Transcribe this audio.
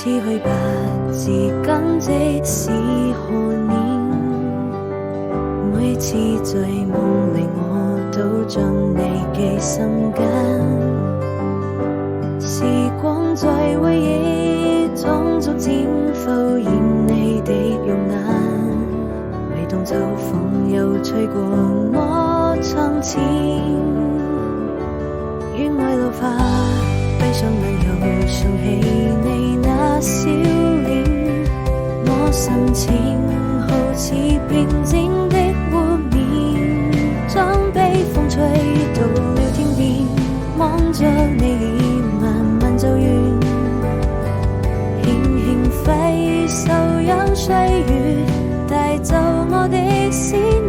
似去不自禁，即使何年，每次醉夢令我都將你記心間。時光在回憶中逐漸浮現你的容顏，每當秋風又吹過我窗前，願愛老化，閉上眼又想起你那笑臉，我心情好似平靜的湖面，將悲風吹到了天邊，望着你臉慢慢走遠，輕輕揮手讓歲月帶走我的思念。